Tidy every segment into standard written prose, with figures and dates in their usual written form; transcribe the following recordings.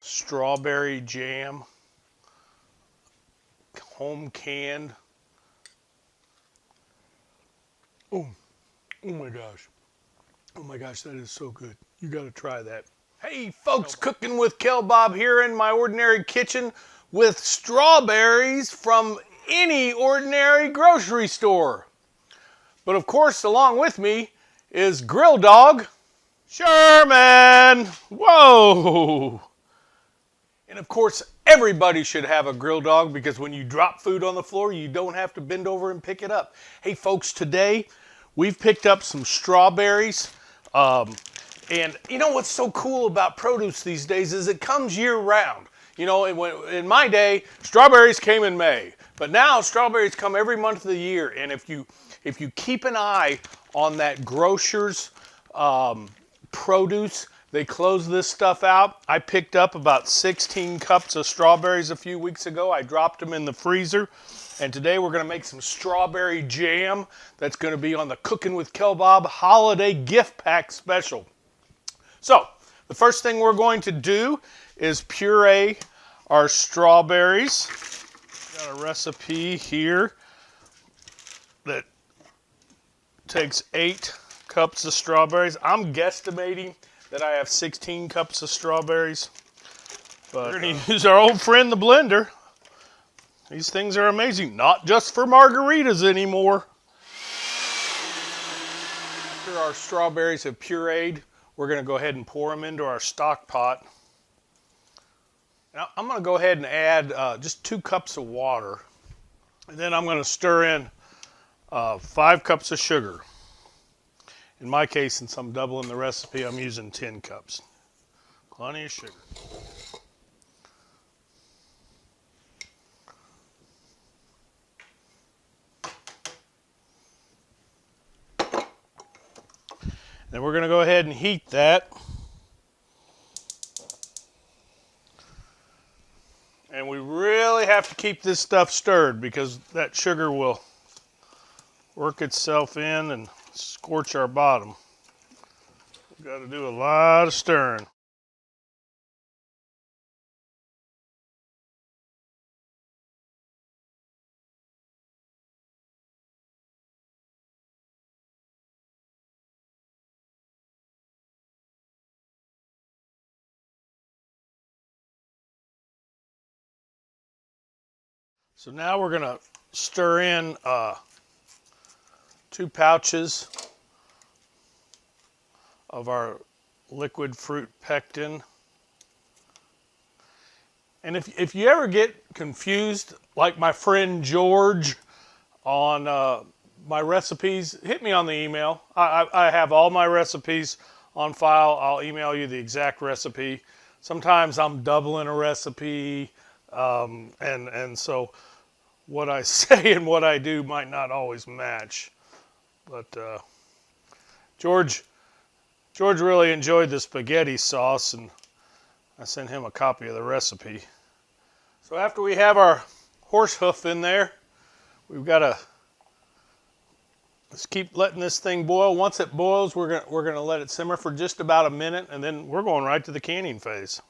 strawberry jam, home canned. Oh my gosh. Oh my gosh, that is so good. You got to try that. Hey folks, cooking with Kelbob here in my ordinary kitchen with strawberries from any ordinary grocery store. But of course, along with me is Grilldog Sherman. Whoa! And of course, everybody should have a grill dog because when you drop food on the floor, you don't have to bend over and pick it up. Hey folks, today we've picked up some strawberries. And you know what's so cool about produce these days is it comes year round. You know, in my day, strawberries came in May, but now strawberries come every month of the year. And if you keep an eye on that grocer's produce, they close this stuff out. I picked up about 16 cups of strawberries a few weeks ago. I dropped them in the freezer. And today we're going to make some strawberry jam that's going to be on the Cooking with Kelbob Holiday Gift Pack Special. So, the first thing we're going to do is puree our strawberries. Got a recipe here that takes 8 cups of strawberries. I'm guesstimating that I have 16 cups of strawberries. But we're going to use our old friend, the blender. These things are amazing, not just for margaritas anymore. After our strawberries have pureed, we're going to go ahead and pour them into our stock pot. Now, I'm going to go ahead and add just 2 cups of water. And then I'm going to stir in 5 cups of sugar. In my case, since I'm doubling the recipe, I'm using 10 cups. Plenty of sugar. Then we're going to go ahead and heat that. And we really have to keep this stuff stirred because that sugar will work itself in and scorch our bottom. We've got to do a lot of stirring. So now we're going to stir in 2 pouches of our liquid fruit pectin. And if you ever get confused, like my friend George, on my recipes, hit me on the email. I have all my recipes on file. I'll email you the exact recipe. Sometimes I'm doubling a recipe, and so what I say and what I do might not always match. But George really enjoyed the spaghetti sauce, and I sent him a copy of the recipe. So after we have our horse hoof in there, we've got to just keep letting this thing boil. Once it boils, we're gonna let it simmer for just about a minute, and then we're going right to the canning phase.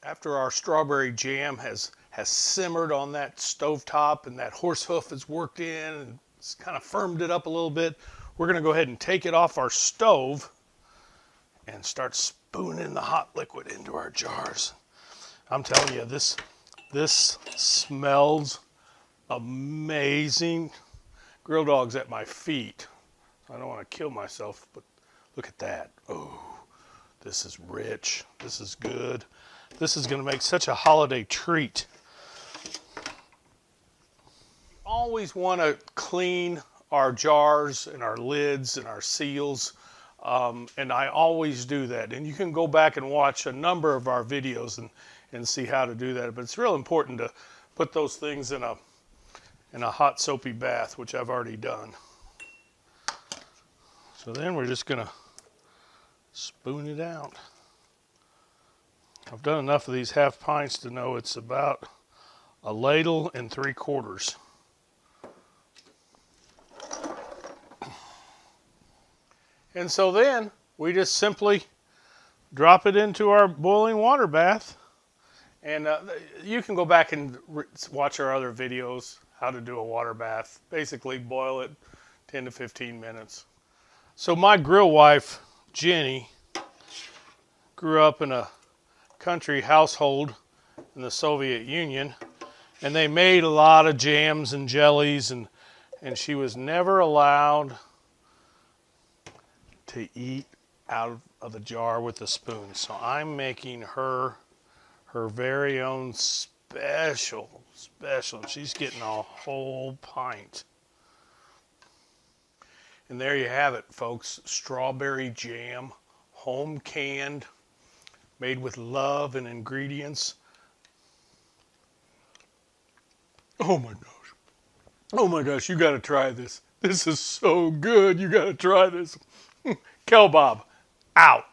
After our strawberry jam has simmered on that stovetop and that horse hoof is worked in and it's kind of firmed it up a little bit, we're going to go ahead and take it off our stove and start spooning the hot liquid into our jars. I'm telling you, this smells amazing. Grill Dog's at my feet. I don't want to kill myself, but look at that. Oh, this is rich. This is good. This is going to make such a holiday treat. Always want to clean our jars and our lids and our seals, and I always do that. And you can go back and watch a number of our videos and see how to do that. But it's real important to put those things in a hot soapy bath, which I've already done. So then we're just going to spoon it out. I've done enough of these half pints to know it's about a ladle and 3/4. And so then we just simply drop it into our boiling water bath And you can go back and watch our other videos, how to do a water bath. Basically boil it 10 to 15 minutes. So my grill wife, Jenny, grew up in a country household in the Soviet Union, and they made a lot of jams and jellies, and she was never allowed to eat out of the jar with a spoon. So I'm making her very own special. She's getting a whole pint. And there you have it, folks. Strawberry jam, home canned, made with love and ingredients. Oh my gosh. Oh my gosh, you gotta try this. This is so good. You gotta try this. Kelbob, out.